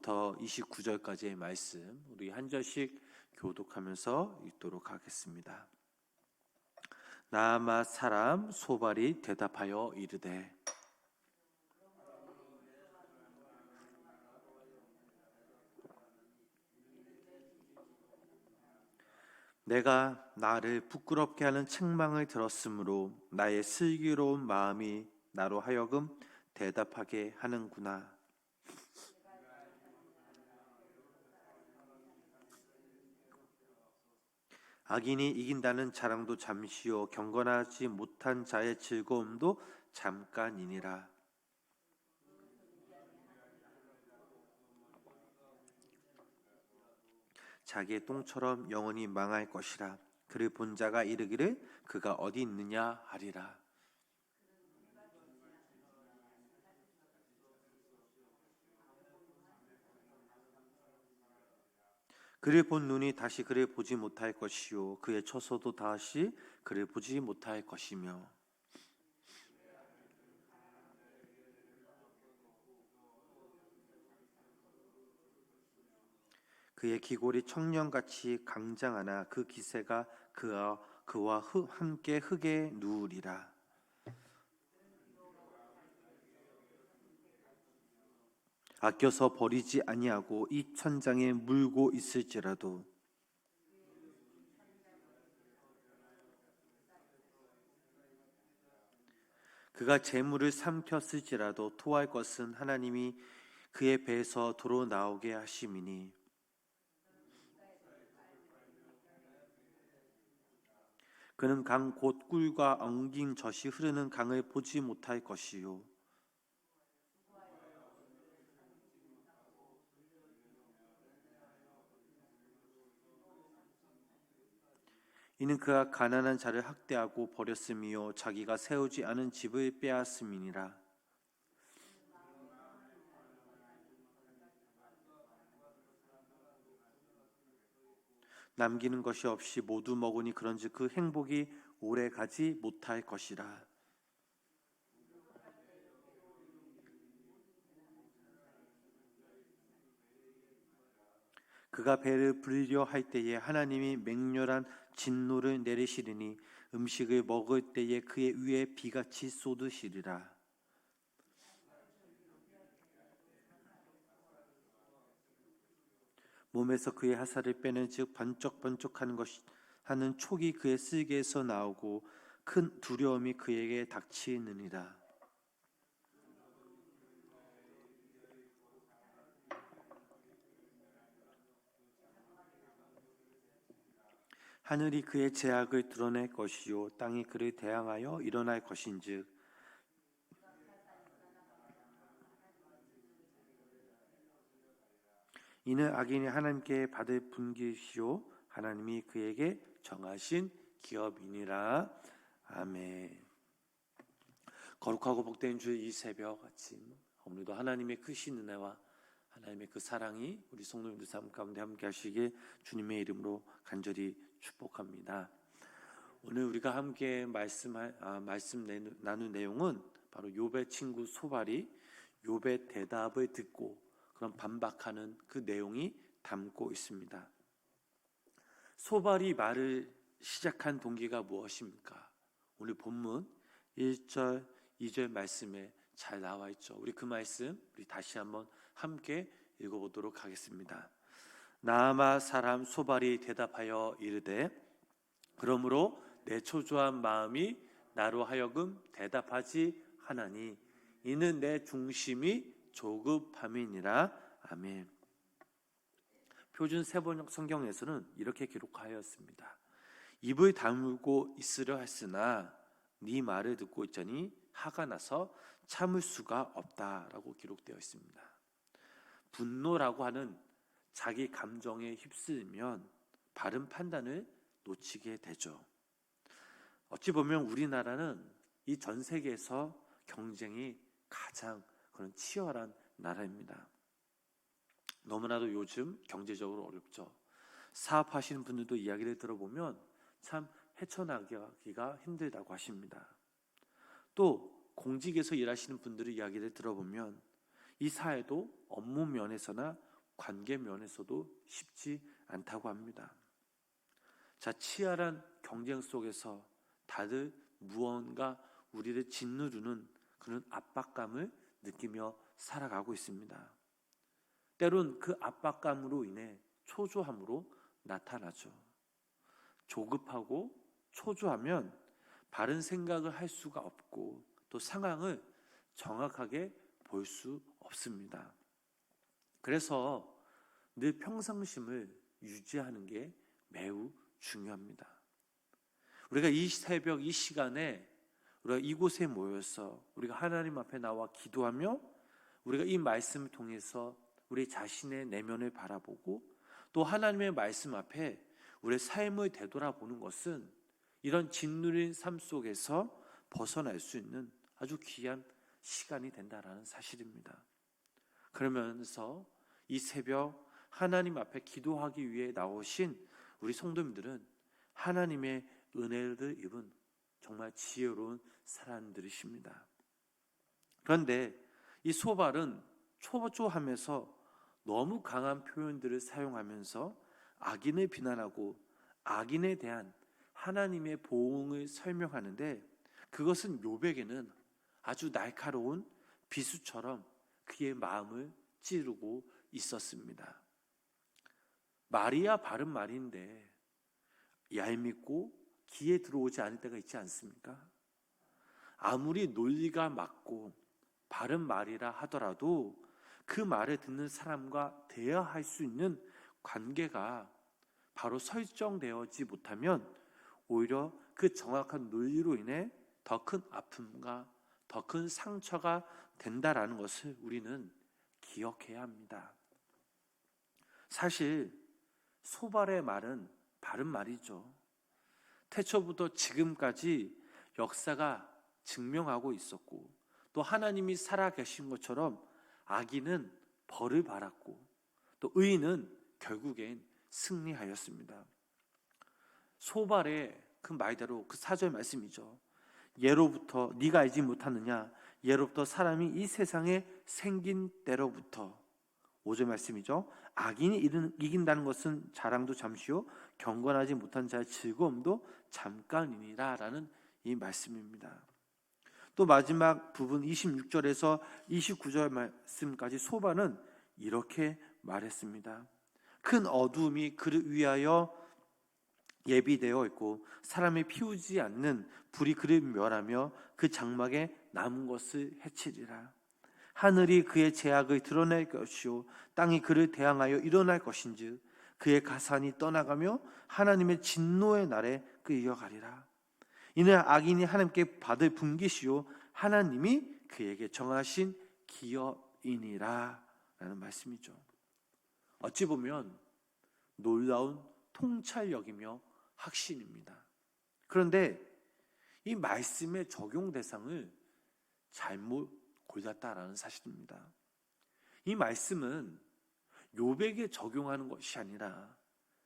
19절부터 29절까지의 말씀 우리 한 절씩 교독하면서 읽도록 하겠습니다. 나아마 사람 소발이 대답하여 이르되 내가 나를 부끄럽게 하는 책망을 들었으므로 나의 슬기로운 마음이 나로 하여금 대답하게 하는구나. 악인이 이긴다는 자랑도 잠시요 경건하지 못한 자의 즐거움도 잠깐이니라. 자기의 똥처럼 영원히 망할 것이라. 그를 본 자가 이르기를 그가 어디 있느냐 하리라. 그를 본 눈이 다시 그를 보지 못할 것이요 그의 처소도 다시 그를 보지 못할 것이며 그의 기골이 청년같이 강장하나 그 기세가 그와 함께 흙에 누우리라. 아껴서 버리지 아니하고 이 천장에 물고 있을지라도 그가 재물을 삼켰을지라도 토할 것은 하나님이 그의 배에서 도로 나오게 하심이니 그는 강 곧 꿀과 엉긴 젖이 흐르는 강을 보지 못할 것이요 이는 그가 가난한 자를 학대하고 버렸음이요 자기가 세우지 않은 집을 빼앗음이니라. 남기는 것이 없이 모두 먹으니 그런즉 그 행복이 오래 가지 못할 것이라. 그가 배를 불리려 할 때에 하나님이 맹렬한 진노를 내리시리니 음식을 먹을 때에 그의 위에 비같이 쏟으시리라. 몸에서 그의 하살을 빼는 즉 번쩍번쩍하는 것이 하는 촉이 그의 쓸개에서 나오고 큰 두려움이 그에게 닥치느니라. 하늘이 그의 죄악을 드러낼 것이요 땅이 그를 대항하여 일어날 것인즉 이는 악인이 하나님께 받을 분깃이요 하나님이 그에게 정하신 기업이니라. 아멘. 거룩하고 복된 주의 이 새벽 아침 오늘도 하나님의 크신 은혜와 하나님의 그 사랑이 우리 성도님들 삶 가운데 함께 하시길 주님의 이름으로 간절히 축복합니다. 오늘 우리가 함께 나눈 내용은 바로 욥의 친구 소발이 욥의 대답을 듣고 그런 반박하는 그 내용이 담고 있습니다. 소발이 말을 시작한 동기가 무엇입니까? 오늘 본문 1절, 2절 말씀에 잘 나와 있죠. 우리 그 말씀 우리 다시 한번 함께 읽어보도록 하겠습니다. 나아마 사람 소발이 대답하여 이르되 그러므로 내 초조한 마음이 나로 하여금 대답하지 하나니 이는 내 중심이 조급함이니라. 아멘. 표준 세번역 성경에서는 이렇게 기록하였습니다. 입을 다물고 있으려 했으나 네 말을 듣고 있자니 화가 나서 참을 수가 없다라고 기록되어 있습니다. 분노라고 하는 자기 감정에 휩쓸면 바른 판단을 놓치게 되죠. 어찌 보면 우리나라는 이 전 세계에서 경쟁이 가장 그런 치열한 나라입니다. 너무나도 요즘 경제적으로 어렵죠. 사업하시는 분들도 이야기를 들어보면 참 헤쳐나가기가 힘들다고 하십니다. 또 공직에서 일하시는 분들의 이야기를 들어보면 이 사회도 업무 면에서나 관계 면에서도 쉽지 않다고 합니다. 자, 치열한 경쟁 속에서 다들 무언가 우리를 짓누르는 그런 압박감을 느끼며 살아가고 있습니다. 때론 그 압박감으로 인해 초조함으로 나타나죠. 조급하고 초조하면 바른 생각을 할 수가 없고 또 상황을 정확하게 볼 수 없습니다. 그래서 늘 평상심을 유지하는 게 매우 중요합니다. 우리가 이 새벽 이 시간에 우리가 이곳에 모여서 우리가 하나님 앞에 나와 기도하며 우리가 이 말씀을 통해서 우리 자신의 내면을 바라보고 또 하나님의 말씀 앞에 우리의 삶을 되돌아보는 것은 이런 짓누린 삶 속에서 벗어날 수 있는 아주 귀한 시간이 된다라는 사실입니다. 그러면서 이 새벽 하나님 앞에 기도하기 위해 나오신 우리 성도님들은 하나님의 은혜를 입은 정말 지혜로운 사람들이십니다. 그런데 이 소발은 초조하면서 너무 강한 표현들을 사용하면서 악인을 비난하고 악인에 대한 하나님의 보응을 설명하는데 그것은 욥에게는 아주 날카로운 비수처럼 그의 마음을 찌르고 있었습니다. 말이야 바른 말인데 얄밉고 귀에 들어오지 않을 때가 있지 않습니까? 아무리 논리가 맞고 바른 말이라 하더라도 그 말을 듣는 사람과 대화할 수 있는 관계가 바로 설정되어지 못하면 오히려 그 정확한 논리로 인해 더 큰 아픔과 더 큰 상처가 된다라는 것을 우리는 기억해야 합니다. 사실 소발의 말은 바른 말이죠. 태초부터 지금까지 역사가 증명하고 있었고 또 하나님이 살아계신 것처럼 악인은 벌을 받았고 또 의인은 결국엔 승리하였습니다. 소발의 그 말대로 그 4절 말씀이죠. 예로부터 네가 알지 못하느냐 예로부터 사람이 이 세상에 생긴 때로부터 5절 말씀이죠. 악인이 이긴다는 것은 자랑도 잠시요 경건하지 못한 자의 즐거움도 잠깐이니라 라는 이 말씀입니다. 또 마지막 부분 26절에서 29절 말씀까지 소발은 이렇게 말했습니다. 큰 어두움이 그를 위하여 예비되어 있고 사람이 피우지 않는 불이 그를 멸하며 그 장막에 남은 것을 해치리라. 하늘이 그의 제약을 드러낼 것이요 땅이 그를 대항하여 일어날 것인즉 그의 가산이 떠나가며 하나님의 진노의 날에 그 이어가리라. 이는 악인이 하나님께 받을 분깃이요 하나님이 그에게 정하신 기업이니라 라는 말씀이죠. 어찌 보면 놀라운 통찰력이며 확신입니다. 그런데 이 말씀의 적용 대상을 잘못 골랐다라는 사실입니다. 이 말씀은 욥에게 적용하는 것이 아니라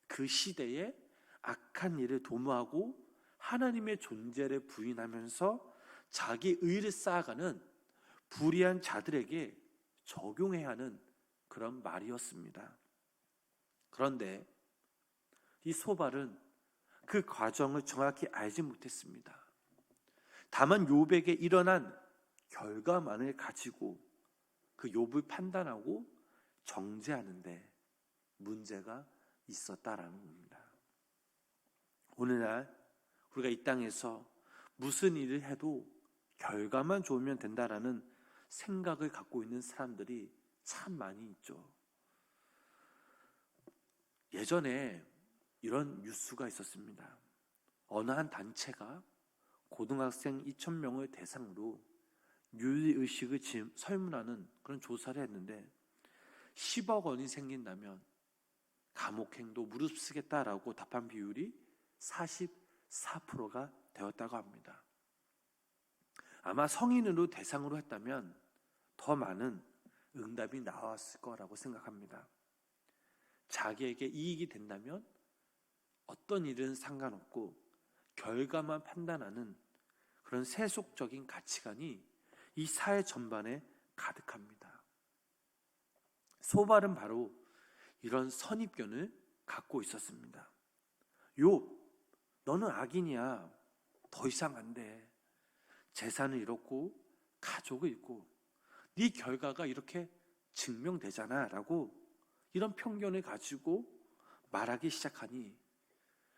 그 시대에 악한 일을 도모하고 하나님의 존재를 부인하면서 자기 의를 쌓아가는 불의한 자들에게 적용해야 하는 그런 말이었습니다. 그런데 이 소발은 그 과정을 정확히 알지 못했습니다. 다만 욥에게 일어난 결과만을 가지고 그 욥을 판단하고 정죄하는데 문제가 있었다라는 겁니다. 오늘날 우리가 이 땅에서 무슨 일을 해도 결과만 좋으면 된다라는 생각을 갖고 있는 사람들이 참 많이 있죠. 예전에 이런 뉴스가 있었습니다. 어느 한 단체가 고등학생 2,000명을 대상으로 윤리의식을 설문하는 그런 조사를 했는데 10억 원이 생긴다면 감옥행도 무릅쓰겠다라고 답한 비율이 44%가 되었다고 합니다. 아마 성인으로 대상으로 했다면 더 많은 응답이 나왔을 거라고 생각합니다. 자기에게 이익이 된다면 어떤 일은 상관없고 결과만 판단하는 그런 세속적인 가치관이 이 사회 전반에 가득합니다. 소발은 바로 이런 선입견을 갖고 있었습니다. 욥, 너는 악인이야. 더 이상 안 돼. 재산을 잃었고 가족을 잃고 네 결과가 이렇게 증명되잖아 라고 이런 편견을 가지고 말하기 시작하니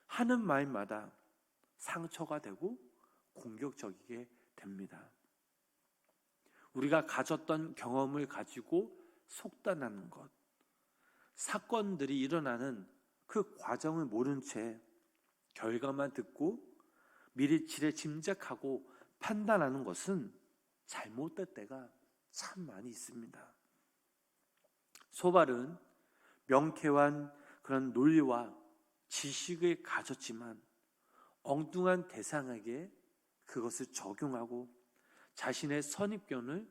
하는 말마다 상처가 되고 공격적이게 됩니다. 우리가 가졌던 경험을 가지고 속단하는 것, 사건들이 일어나는 그 과정을 모른 채 결과만 듣고 미래치를 짐작하고 판단하는 것은 잘못된 때가 참 많이 있습니다. 소발은 명쾌한 그런 논리와 지식을 가졌지만 엉뚱한 대상에게 그것을 적용하고 자신의 선입견을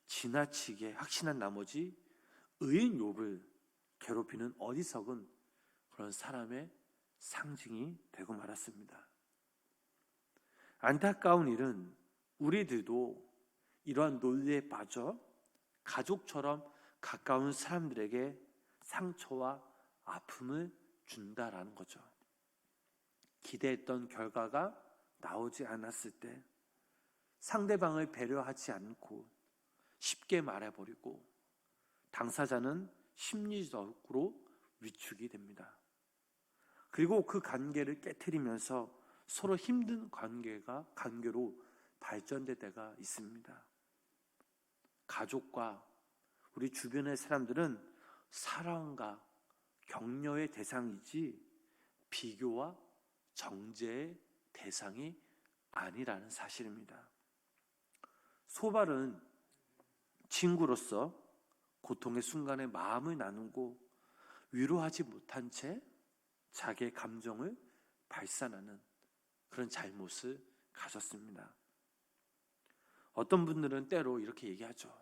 지나치게 확신한 나머지 의인 욥을 괴롭히는 어리석은 그런 사람의 상징이 되고 말았습니다. 안타까운 일은 우리들도 이러한 논리에 빠져 가족처럼 가까운 사람들에게 상처와 아픔을 준다라는 거죠. 기대했던 결과가 나오지 않았을 때 상대방을 배려하지 않고 쉽게 말해버리고 당사자는 심리적으로 위축이 됩니다. 그리고 그 관계를 깨트리면서 서로 힘든 관계로 발전될 때가 있습니다. 가족과 우리 주변의 사람들은 사랑과 격려의 대상이지 비교와 정죄의 대상이 아니라는 사실입니다. 소발은 친구로서 고통의 순간에 마음을 나누고 위로하지 못한 채 자기의 감정을 발산하는 그런 잘못을 가졌습니다. 어떤 분들은 때로 이렇게 얘기하죠.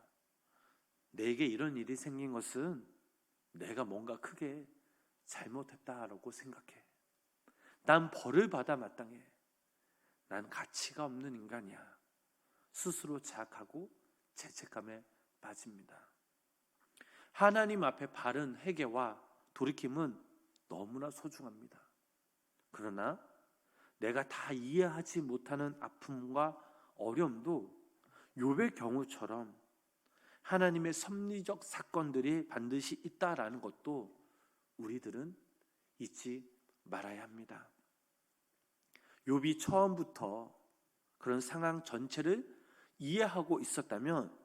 내게 이런 일이 생긴 것은 내가 뭔가 크게 잘못했다라고 생각해. 난 벌을 받아 마땅해. 난 가치가 없는 인간이야. 스스로 자학하고 죄책감에 빠집니다. 하나님 앞에 바른 회개와 돌이킴은 너무나 소중합니다. 그러나 내가 다 이해하지 못하는 아픔과 어려움도 욥의 경우처럼 하나님의 섭리적 사건들이 반드시 있다라는 것도 우리들은 잊지 말아야 합니다. 욥이 처음부터 그런 상황 전체를 이해하고 있었다면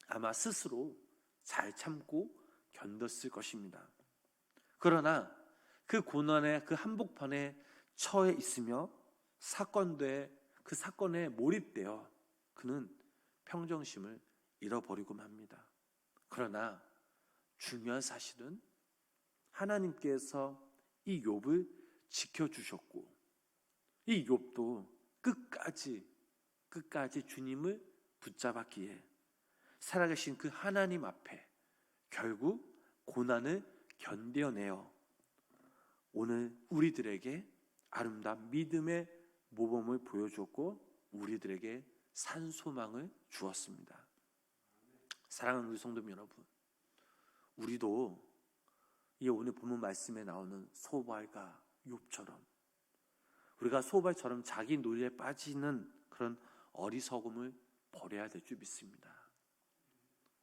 아마 스스로 잘 참고 견뎠을 것입니다. 그러나 그 고난의 그 한복판에 처해 있으며 그 사건에 몰입되어 그는 평정심을 잃어버리곤 합니다. 그러나 중요한 사실은 하나님께서 이 욥을 지켜주셨고 이 욥도 끝까지 주님을 붙잡았기에 살아계신 그 하나님 앞에 결국 고난을 견뎌내어 오늘 우리들에게 아름다운 믿음의 모범을 보여줬고 우리들에게 산소망을 주었습니다. 사랑하는 우리 성도 여러분, 우리도 이 오늘 본문 말씀에 나오는 소발과 욥처럼 우리가 소발처럼 자기 논리에 빠지는 그런 어리석음을 버려야 될 줄 믿습니다.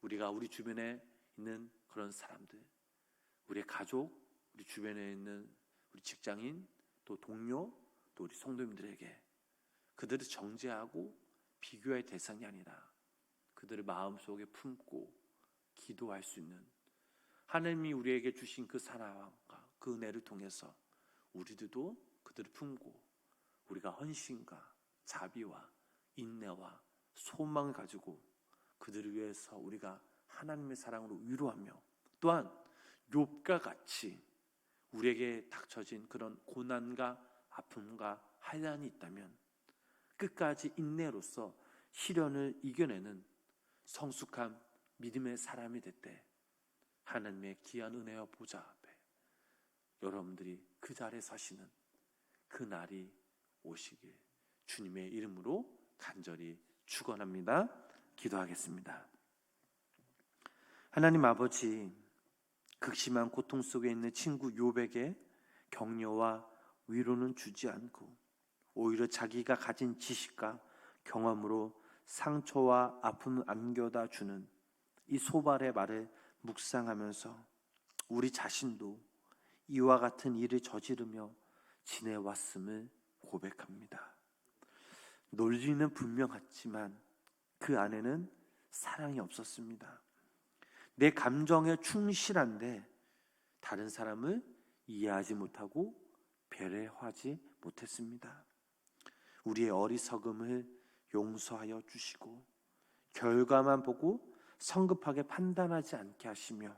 우리가 우리 주변에 있는 그런 사람들, 우리의 가족, 우리 주변에 있는 우리 직장인, 또 동료, 또 우리 성도님들에게 그들을 정죄하고 비교할 대상이 아니라 그들을 마음속에 품고 기도할 수 있는 하나님이 우리에게 주신 그 사랑과 그 은혜를 통해서 우리들도 그들을 품고 우리가 헌신과 자비와 인내와 소망을 가지고 그들을 위해서 우리가 하나님의 사랑으로 위로하며 또한 욥과 같이 우리에게 닥쳐진 그런 고난과 아픔과 한란이 있다면 끝까지 인내로서 시련을 이겨내는 성숙한 믿음의 사람이 될 때 하나님의 귀한 은혜와 보좌 앞에 여러분들이 그 자리에 서시는 그 날이 오시길 주님의 이름으로 간절히 축원합니다. 기도하겠습니다. 하나님 아버지, 극심한 고통 속에 있는 친구 욥에게 격려와 위로는 주지 않고 오히려 자기가 가진 지식과 경험으로 상처와 아픔을 안겨다 주는 이 소발의 말을 묵상하면서 우리 자신도 이와 같은 일을 저지르며 지내왔음을 고백합니다. 논리는 분명했지만 그 안에는 사랑이 없었습니다. 내 감정에 충실한데 다른 사람을 이해하지 못하고 배려하지 못했습니다. 우리의 어리석음을 용서하여 주시고 결과만 보고 성급하게 판단하지 않게 하시며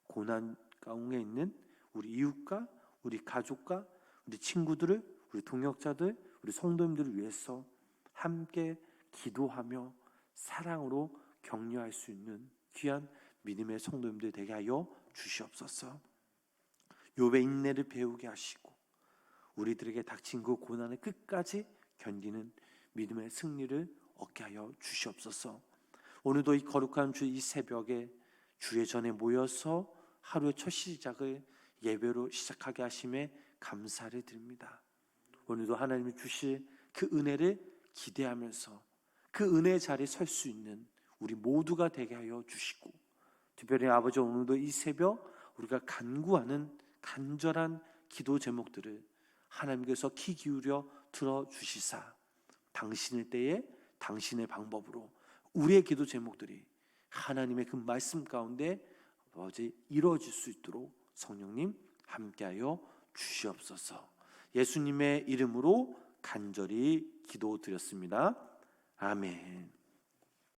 고난 가운데 있는 우리 이웃과 우리 가족과 우리 친구들을, 우리 동역자들, 우리 성도님들을 위해서 함께 기도하며 사랑으로 격려할 수 있는 귀한 믿음의 성도님들 되게 하여 주시옵소서. 욥의 인내를 배우게 하시고 우리들에게 닥친 그 고난을 끝까지 견디는 믿음의 승리를 얻게 하여 주시옵소서. 오늘도 이 거룩한 주 이 새벽에 주의 전에 모여서 하루의 첫 시작을 예배로 시작하게 하심에 감사를 드립니다. 오늘도 하나님이 주실 그 은혜를 기대하면서 그 은혜의 자리에 설 수 있는 우리 모두가 되게 하여 주시고, 특별히 아버지 오늘도 이 새벽 우리가 간구하는 간절한 기도 제목들을 하나님께서 귀 기울여 들어주시사 당신의 때에 당신의 방법으로 우리의 기도 제목들이 하나님의 그 말씀 가운데 아버지 이루어질 수 있도록 성령님 함께하여 주시옵소서. 예수님의 이름으로 간절히 기도드렸습니다. 아멘.